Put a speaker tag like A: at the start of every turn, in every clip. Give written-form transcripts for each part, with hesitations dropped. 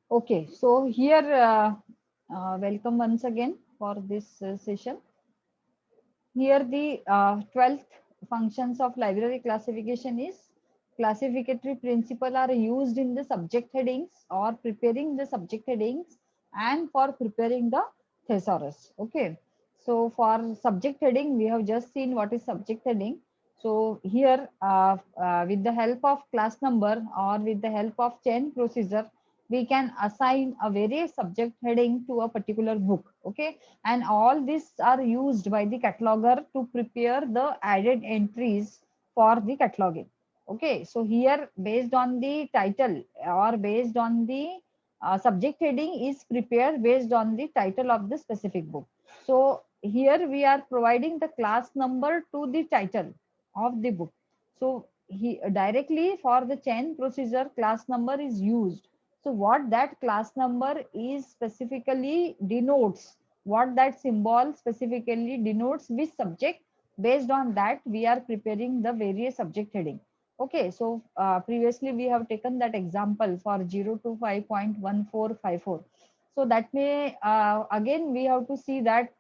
A: Okay, so here, welcome once again for this session. Here the 12th functions of library classification is classificatory principle are used in the subject headings or preparing the subject headings and for preparing the thesaurus. Okay, so for subject heading, we have just seen what is subject heading. So here, with the help of class number or with the help of chain procedure, we can assign a various subject heading to a particular book. Okay, and all these are used by the cataloger to prepare the added entries for the cataloging. Okay, so here based on the title or based on the subject heading is prepared based on the title of the specific book. So here we are providing the class number to the title of the book. So he directly for the chain procedure class number is used. So what that class number is specifically denotes, what that symbol specifically denotes which subject, based on that we are preparing the various subject heading. Okay, so previously we have taken that example for 0 to 5.1454. So that may again we have to see that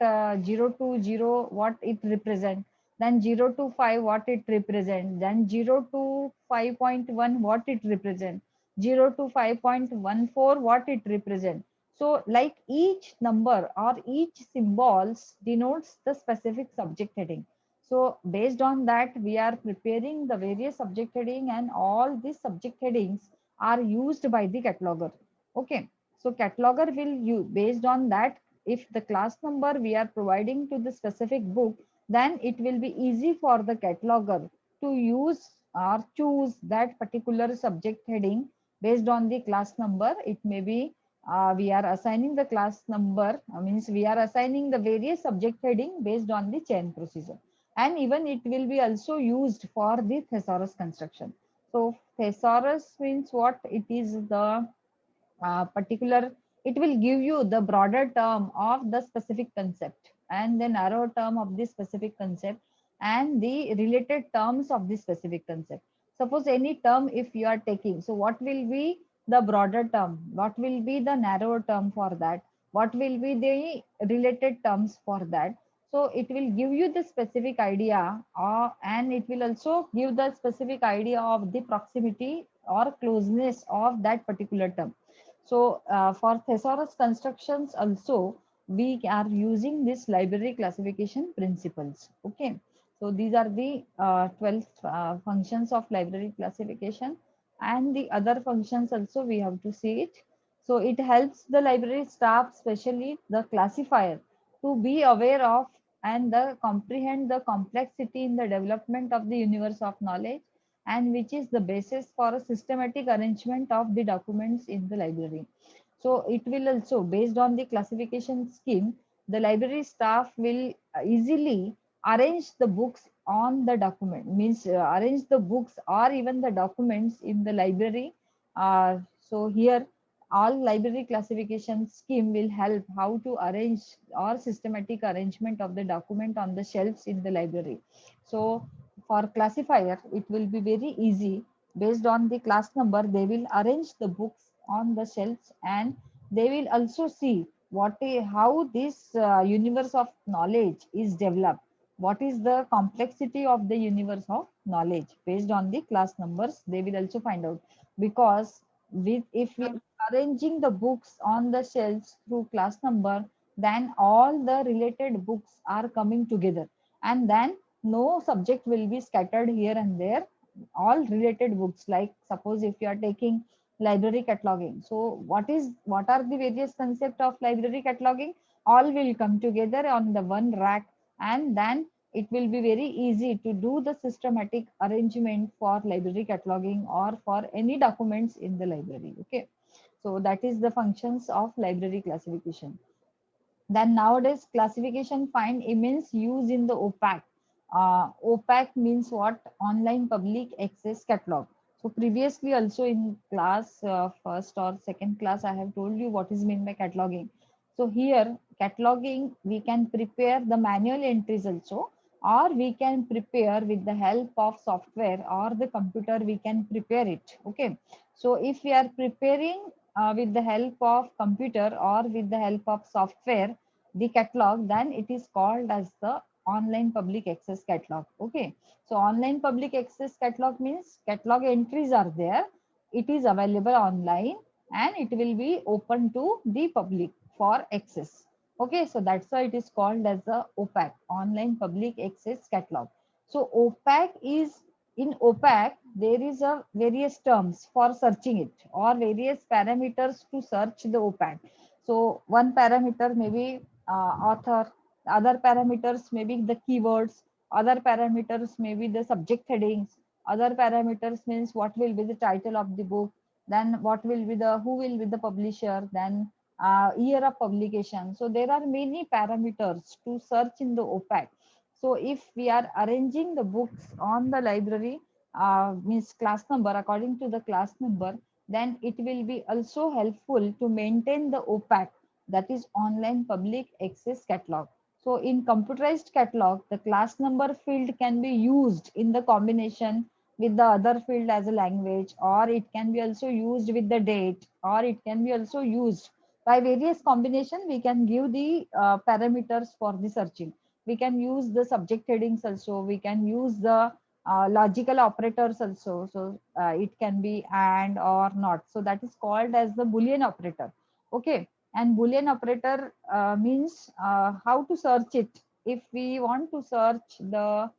A: 0 to 0 what it represent, then 0 to 5 what it represent, then 0 to 5.1 what it represent, 0 to 5.14 what it represent. So like each number or each symbols denotes the specific subject heading. So based on that, we are preparing the various subject heading and all these subject headings are used by the cataloger. Okay. So cataloger will use based on that. If the class number we are providing to the specific book, then it will be easy for the cataloger to use or choose that particular subject heading based on the class number. It may be we are assigning the class number, means we are assigning the various subject heading based on the chain procedure, and even it will be also used for the thesaurus construction. So thesaurus means what? It is the particular, it will give you the broader term of the specific concept and the narrow term of the specific concept and the related terms of the specific concept. Suppose any term if you are taking, so what will be the broader term, what will be the narrow term for that, what will be the related terms for that. So it will give you the specific idea, and it will also give the specific idea of the proximity or closeness of that particular term. So for thesaurus constructions also, we are using this library classification principles. Okay. So these are the 12 functions of library classification, and the other functions also we have to see it. So it helps the library staff, especially the classifier, to be aware of and comprehend the complexity in the development of the universe of knowledge, and which is the basis for a systematic arrangement of the documents in the library. So it will also, based on the classification scheme, the library staff will easily arrange the books on the document, means arrange the books or even the documents in the library. So here all library classification scheme will help how to arrange or systematic arrangement of the document on the shelves in the library. So for classifier, it will be very easy. Based on the class number, they will arrange the books on the shelves, and they will also see how this universe of knowledge is developed. What is the complexity of the universe of knowledge based on the class numbers? They will also find out, because with if we are arranging the books on the shelves through class number, then all the related books are coming together, and then no subject will be scattered here and there. All related books, like suppose if you are taking library cataloging, so what are the various concept of library cataloging? All will come together on the one rack, and then it will be very easy to do the systematic arrangement for library cataloging or for any documents in the library. Okay, so that is the functions of library classification. Then nowadays classification find immense use in the OPAC. OPAC means what? Online public access catalog. So previously also in class first or second class, I have told you what is meant by cataloging. So here cataloging, we can prepare the manual entries also, or we can prepare with the help of software or the computer, we can prepare it. Okay. So if we are preparing with the help of computer or with the help of software the catalog, then it is called as the online public access catalog. Okay, so online public access catalog means catalog entries are there, it is available online, and it will be open to the public for access. Okay, so that's why it is called as the OPAC, online public access catalog. So OPAC is, in OPAC there is a various terms for searching it, or various parameters to search the OPAC. So one parameter may be author, other parameters may be the keywords, other parameters may be the subject headings, other parameters means what will be the title of the book, then what will be the, who will be the publisher, then year of publication. So there are many parameters to search in the OPAC. So if we are arranging the books on the library, means class number, according to the class number, then it will be also helpful to maintain the OPAC, that is online public access catalog. So in computerized catalog, the class number field can be used in the combination with the other field as a language, or it can be also used with the date, or it can be also used by various combination. We can give the parameters for the searching. We can use the subject headings also, we can use the logical operators also. So it can be and or not, so that is called as the boolean operator. Okay, and boolean operator means how to search it. If we want to search the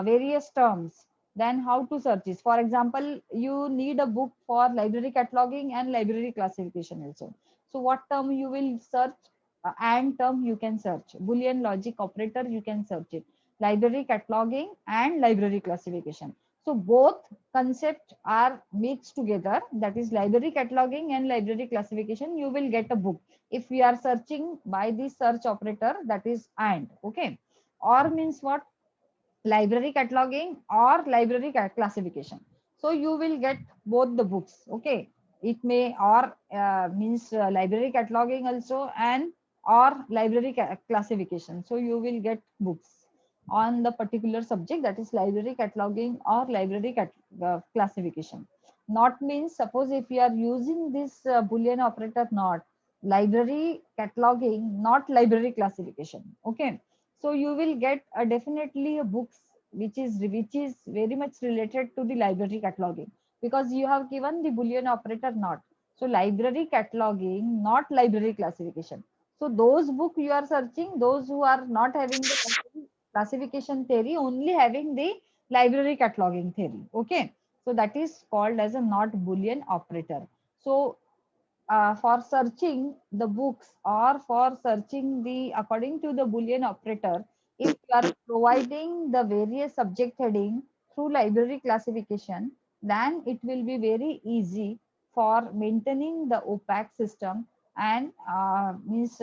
A: various terms, then how to search this? For example, you need a book for library cataloging and library classification also. So what term you will search? And term you can search. Boolean logic operator you can search it. Library cataloging and library classification. So both concepts are mixed together. That is library cataloging and library classification. You will get a book if we are searching by the search operator, that is and. Okay, or means what? Library cataloging or library classification. So you will get both the books. Okay, it may or means library cataloging also, and or library classification. So you will get books on the particular subject, that is library cataloging or library classification. Not means, suppose if you are using this boolean operator, not library cataloging, not library classification. Okay, so you will get definitely a books which is very much related to the library cataloging, because you have given the boolean operator not. So library cataloging, not library classification. So those book you are searching, those who are not having the library classification theory, only having the library cataloging theory. Okay, so that is called as a not boolean operator. So for searching the books, or for searching the according to the boolean operator, if you are providing the various subject heading through library classification, then it will be very easy for maintaining the OPAC system, and means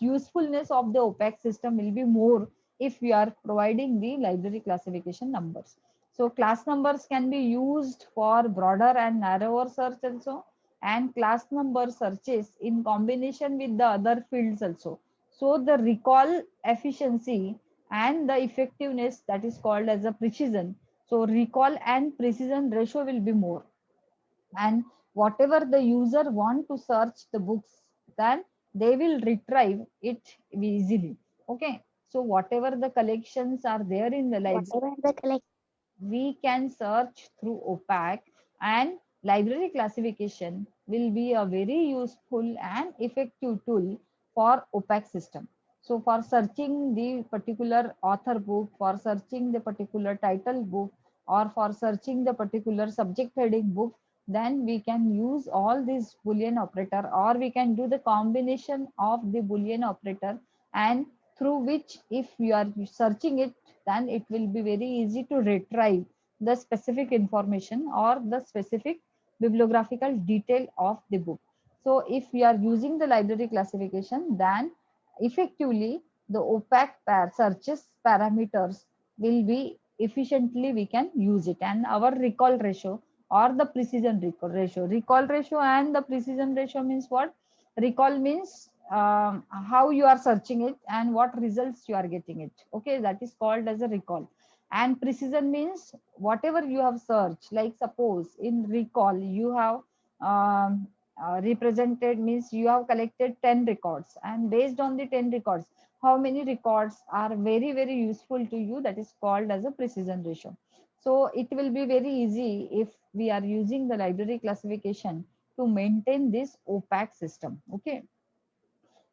A: usefulness of the OPAC system will be more if we are providing the library classification numbers. So class numbers can be used for broader and narrower search also, and class number searches in combination with the other fields also. So the recall efficiency and the effectiveness, that is called as a precision. So recall and precision ratio will be more, and whatever the user want to search the books, then they will retrieve it easily. Okay, so whatever the collections are there in the library,
B: Whatever the collect.
A: we can search through OPAC, and library classification will be a very useful and effective tool for OPAC system. So for searching the particular author book, for searching the particular title book, or for searching the particular subject heading book, then we can use all these Boolean operator, or we can do the combination of the Boolean operator, and through which if you are searching it, then it will be very easy to retrieve the specific information or the specific bibliographical detail of the book. So if we are using the library classification, then effectively the OPAC searches parameters will be efficiently we can use it, and our recall ratio or the precision recall ratio and the precision ratio means what? Recall means how you are searching it and what results you are getting it. Okay, that is called as a recall. And precision means whatever you have searched, like suppose in recall you have um, represented means you have collected 10 records, and based on the 10 records, how many records are very very useful to you, that is called as a precision ratio. So it will be very easy if we are using the library classification to maintain this opaque system. Okay.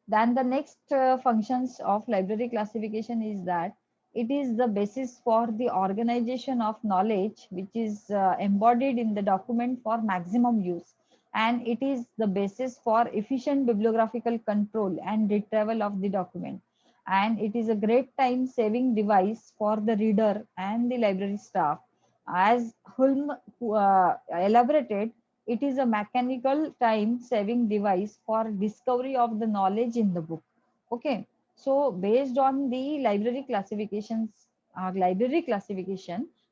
A: Then the next functions of library classification is that it is the basis for the organization of knowledge which is embodied in the document for maximum use, and it is the basis for efficient bibliographical control and retrieval of the document, and it is a great time saving device for the reader and the library staff. As Hulme elaborated, it is a mechanical time saving device for discovery of the knowledge in the book. Okay. So based on the library classification,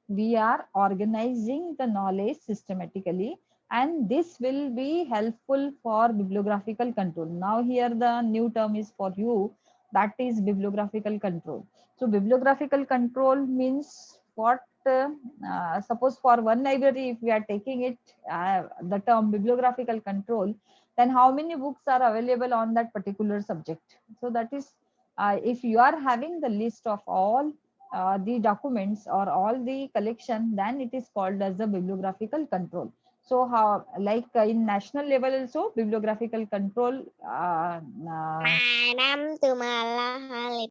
A: we are organizing the knowledge systematically, and this will be helpful for bibliographical control. Now here the new term is for you, that is bibliographical control. So bibliographical control means what? Suppose for one library, if we are taking it, the term bibliographical control, then how many books are available on that particular subject? So that is, if you are having the list of all the documents or all the collection, then it is called as the bibliographical control. So how, like in national level also, bibliographical control
B: Madam Tumala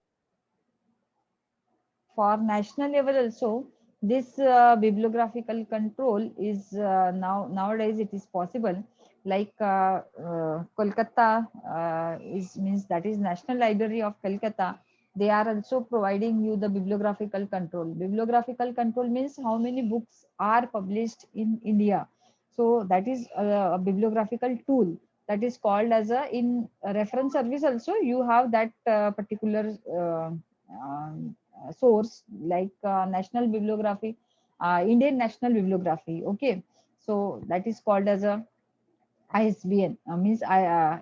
A: for national level also, this bibliographical control is nowadays it is possible. Like Kolkata is means, that is National Library of Kolkata, they are also providing you the bibliographical control. Bibliographical control means how many books are published in India. So that is a bibliographical tool, that is called as a, in a reference service also you have that particular source, like national bibliography, Indian National Bibliography. Okay. So that is called as a ISBN, means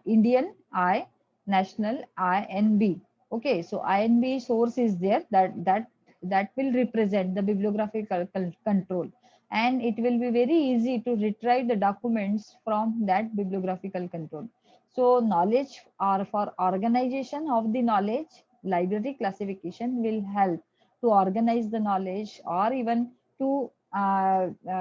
A: Indian I National INB. Okay, so INB source is there, that will represent the bibliographical control, and it will be very easy to retrieve the documents from that bibliographical control. So knowledge, or for organization of the knowledge, library classification will help to organize the knowledge, or even to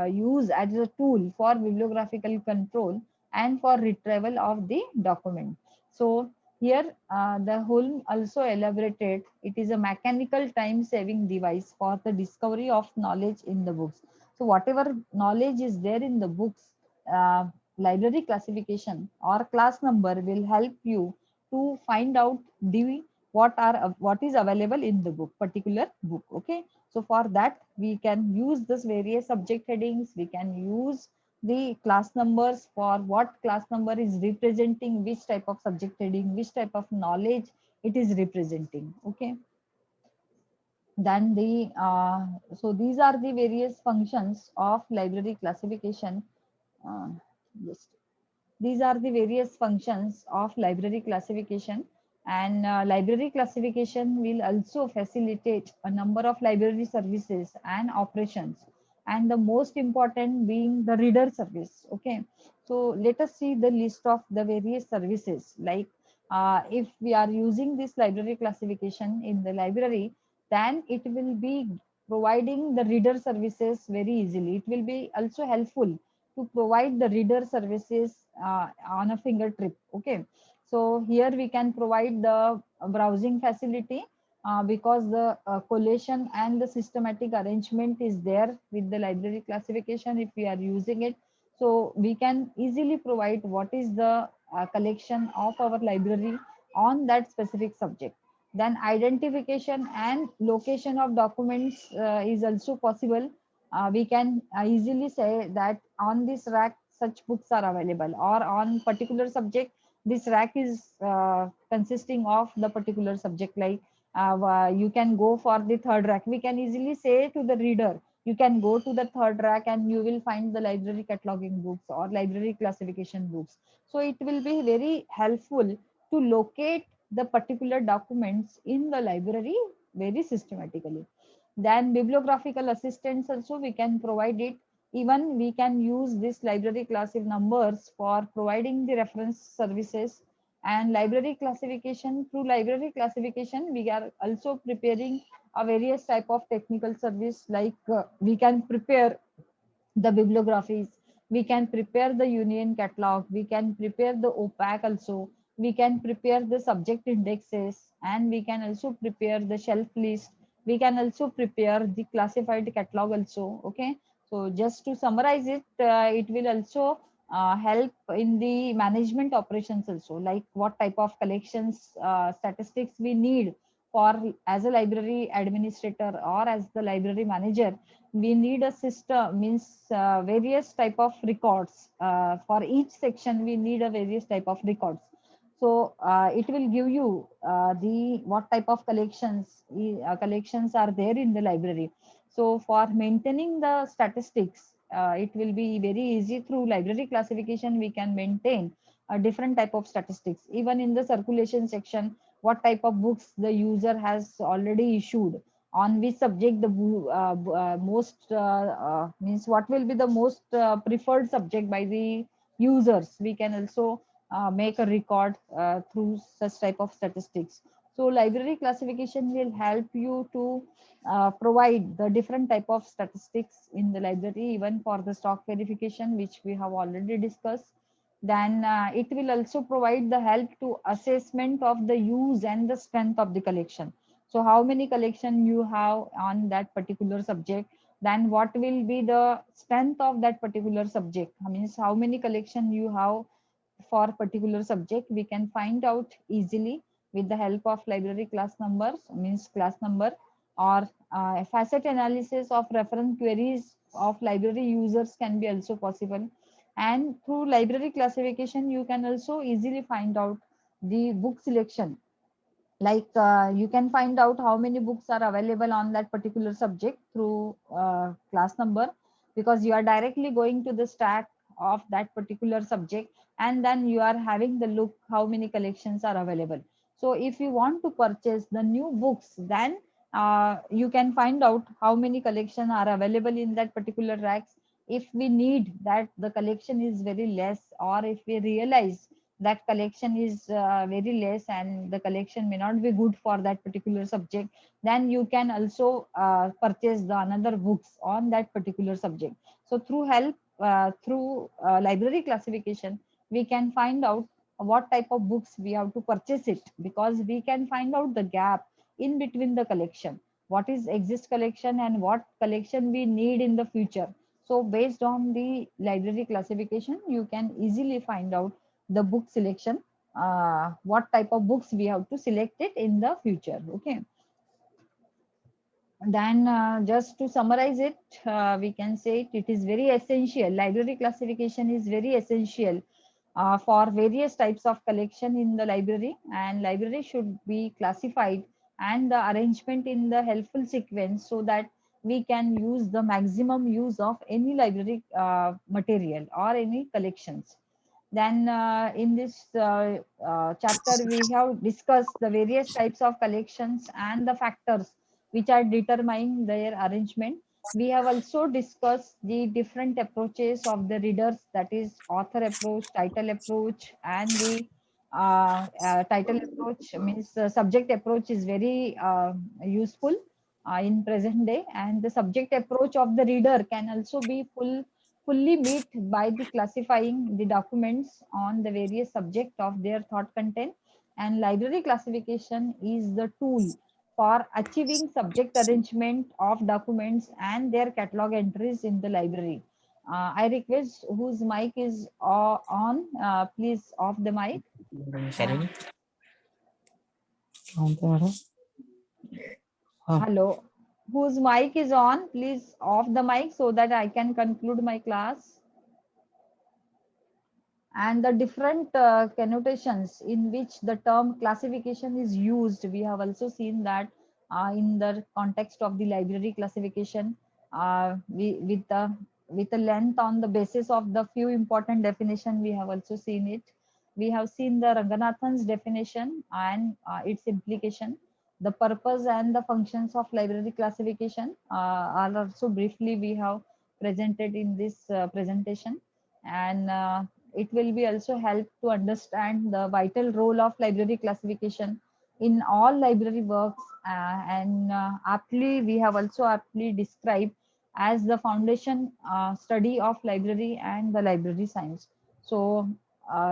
A: use as a tool for bibliographical control and for retrieval of the document. So here the Hulme also elaborated, it is a mechanical time saving device for the discovery of knowledge in the books. So whatever knowledge is there in the books, uh, library classification or class number will help you to find out the what is available in the book, particular book. Okay. So for that we can use this various subject headings, we can use the class numbers, for what class number is representing which type of subject heading, which type of knowledge it is representing. Okay. Then the so these are the various functions of library classification. uh, just These are the various functions of library classification, and library classification will also facilitate a number of library services and operations, and the most important being the reader service. Okay, so let us see the list of the various services. Like if we are using this library classification in the library, then it will be providing the reader services very easily. It will be also helpful to provide the reader services on a fingertip. Okay, so here we can provide the browsing facility, because the collation and the systematic arrangement is there with the library classification if we are using it. So we can easily provide what is the collection of our library on that specific subject. Then identification and location of documents is also possible. We can easily say that on this rack such books are available, or on particular subject this rack is consisting of the particular subject. Like you can go for the third rack, we can easily say to the reader, you can go to the third rack and you will find the library cataloging books or library classification books. So it will be very helpful to locate the particular documents in the library very systematically. Then bibliographical assistance also we can provide it. Even we can use this library class numbers for providing the reference services. And library classification, through library classification we are also preparing a various type of technical service, like we can prepare the bibliographies, we can prepare the union catalog, we can prepare the opac also, we can prepare the subject indexes, and we can also prepare the shelf list, we can also prepare the classified catalog also. Okay, so just to summarize it, it will also help in the management operations also, like what type of collections statistics we need for, as a library administrator or as the library manager, we need a system, means various type of records for each section, we need a various type of records. So it will give you the what type of collections are there in the library. So for maintaining the statistics, it will be very easy. Through library classification we can maintain a different type of statistics, even in the circulation section, what type of books the user has already issued, on which subject the most means what will be the most preferred subject by the users, we can also make a record through such type of statistics. So library classification will help you to provide the different type of statistics in the library, even for the stock verification, which we have already discussed. Then it will also provide the help to assessment of the use and the strength of the collection. So how many collection you have on that particular subject, then what will be the strength of that particular subject, I means how many collection you have for particular subject, we can find out easily with the help of library class numbers, means class number, or facet analysis of reference queries of library users can be also possible. And through library classification you can also easily find out the book selection, like you can find out how many books are available on that particular subject through class number, because you are directly going to the stack of that particular subject, and then you are having the look how many collections are available. So if you want to purchase the new books, then you can find out how many collection are available in that particular racks. If we need that the collection is very less, or if we realize that collection is very less and the collection may not be good for that particular subject, then you can also purchase the another books on that particular subject. So through library classification we can find out what type of books we have to purchase it, because we can find out the gap in between the collection, what is exist collection and what collection we need in the future. So based on the library classification you can easily find out the book selection, what type of books we have to select it in the future. Okay, then just to summarize it, we can say it is very essential, library classification is very essential for various types of collection in the library, and library should be classified and the arrangement in the helpful sequence, so that we can use the maximum use of any library material or any collections. Then in this chapter, we have discussed the various types of collections and the factors which are determining their arrangement. We have also discussed the different approaches of the readers, that is author approach, title approach, and the title approach, means subject approach is very useful in present day, and the subject approach of the reader can also be fully meet by the classifying the documents on the various subject of their thought content. And library classification is the tool for achieving subject arrangement of documents and their catalog entries in the library. I request whose mic is on, please off the mic.
C: Shalini?
A: Hello, whose mic is on, please off the mic so that I can conclude my class. And the different connotations in which the term classification is used, we have also seen that in the context of the library classification, with the length on the basis of the few important definition, we have also seen it. We have seen the Ranganathan's definition and its implication, the purpose and the functions of library classification are also briefly we have presented in this presentation, and it will be also help to understand the vital role of library classification in all library works, and aptly we have also aptly described as the foundation study of library and the library science. So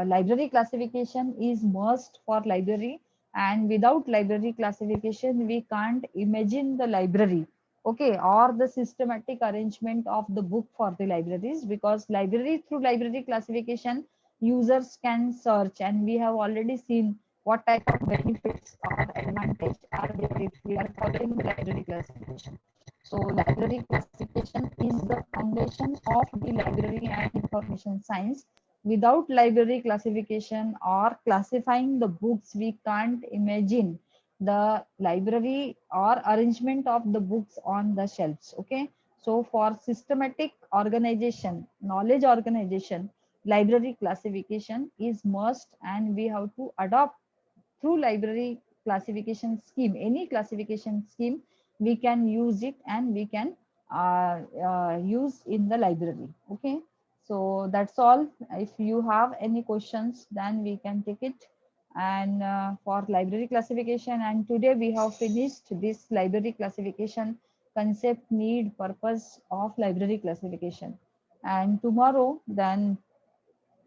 A: library classification is must for library, and without library classification we can't imagine the library, okay, or the systematic arrangement of the book for the libraries, because library, through library classification, users can search, and we have already seen what type of benefits or advantage are there if we are following the library classification. So library classification is the foundation of the library and information science. Without library classification or classifying the books, we can't imagine the library or arrangement of the books on the shelves. Okay. So for systematic organization, knowledge organization, library classification is must, and we have to adopt through library classification scheme, any classification scheme, we can use it, and we can use in the library. Okay, so that's all. If you have any questions, then we can take it. And for library classification, and today we have finished this library classification concept, need, purpose of library classification. And tomorrow then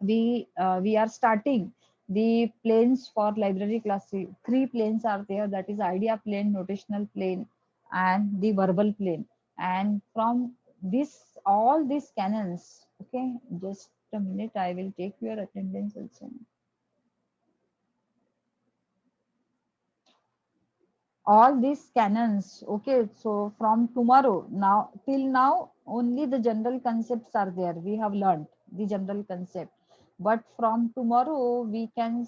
A: we are starting the planes for library class. Three planes are there, that is idea plane, notational plane, and the verbal plane. And from this, all these canons, okay, just a minute, I will take your attendance also. All these canons, okay, so from tomorrow, now till now only the general concepts are there, we have learned the general concept, but from tomorrow we can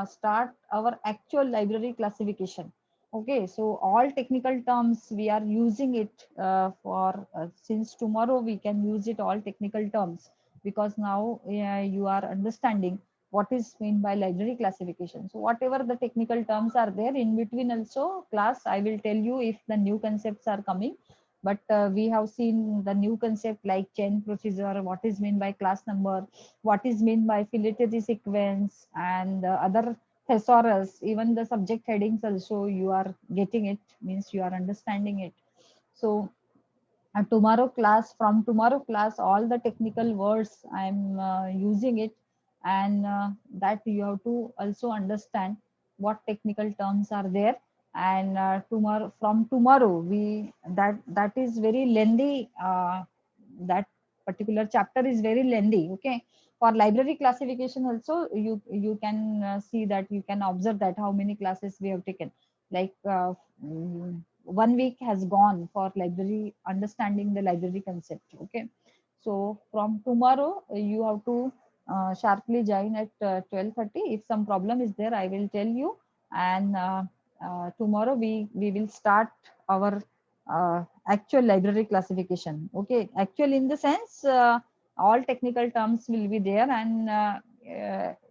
A: start our actual library classification. Okay, so all technical terms we are using it for since tomorrow we can use it all technical terms, because now you are understanding what is meant by library classification. So whatever the technical terms are there, in between also class I will tell you if the new concepts are coming. But we have seen the new concept like chain procedure, what is meant by class number, what is meant by filtering sequence, and other thesaurus, even the subject headings also you are getting it, means you are understanding it. So tomorrow class, from tomorrow class, all the technical words I'm using it, and that you have to also understand what technical terms are there. And tomorrow, from tomorrow, we that is very lengthy, that particular chapter is very lengthy. Okay, for library classification also, you can see that, you can observe that how many classes we have taken, like 1 week has gone for library, understanding the library concept. Okay, so from tomorrow you have to sharply join at 12:30. If some problem is there, I will tell you. And tomorrow we will start our actual library classification. Okay, actual in the sense, all technical terms will be there, and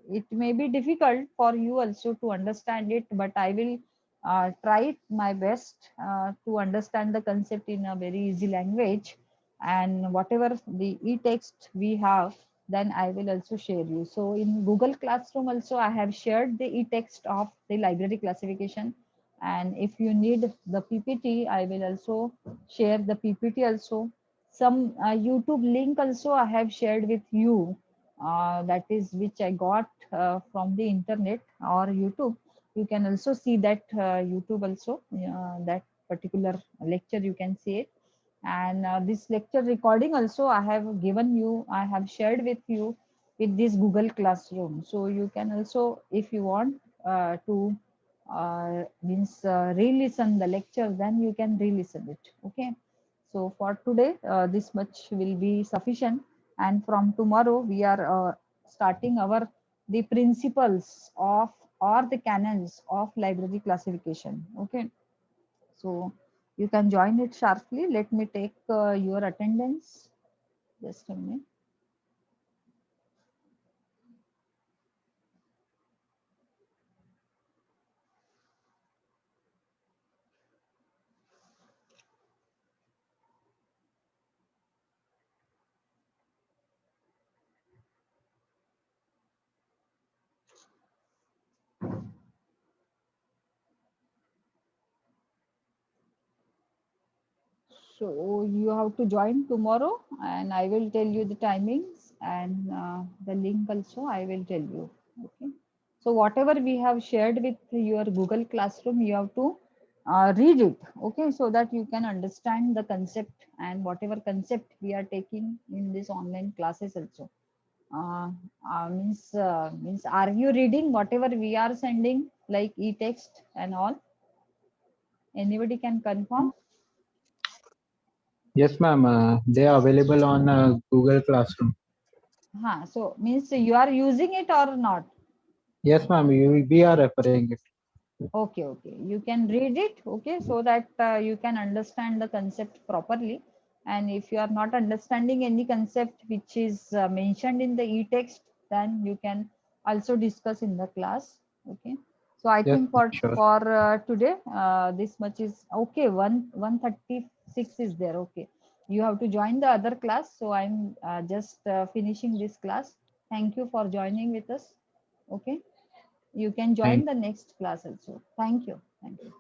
A: it may be difficult for you also to understand it, but I will try my best to understand the concept in a very easy language. And whatever the e-text we have, then I will also share you. So in Google Classroom also I have shared the e-text of the library classification. And if you need the PPT, I will also share the PPT also. Some YouTube link also I have shared with you, that is which I got from the internet or YouTube. You can also see that YouTube also, that particular lecture you can see it. And this lecture recording also I have given you, I have shared with you with this Google Classroom. So you can also, if you want to means re-listen the lecture, then you can re-listen it. Okay, so for today this much will be sufficient, and from tomorrow we are starting our the principles of, or the canons of library classification. Okay, so you can join it sharply. Let me take your attendance. Just a minute. So you have to join tomorrow, and I will tell you the timings and the link also I will tell you. Okay. So whatever we have shared with your Google Classroom, you have to read it. Okay, so that you can understand the concept and whatever concept we are taking in this online classes also. Means are you reading whatever we are sending like e-text and all? Anybody can confirm?
C: Yes, ma'am. They are available on Google Classroom.
A: So means you are using it or not?
C: Yes, ma'am. We are referring it.
A: Okay, okay. You can read it, okay, so that you can understand the concept properly. And if you are not understanding any concept which is mentioned in the e-text, then you can also discuss in the class. Okay. So I
C: Yes,
A: think
C: sure.
A: for today, this much is okay. 136 is there. Okay. You have to join the other class. So I'm just finishing this class. Thank you for joining with us. Okay. You can join
C: Thank
A: the next class also. Thank you. Thank you.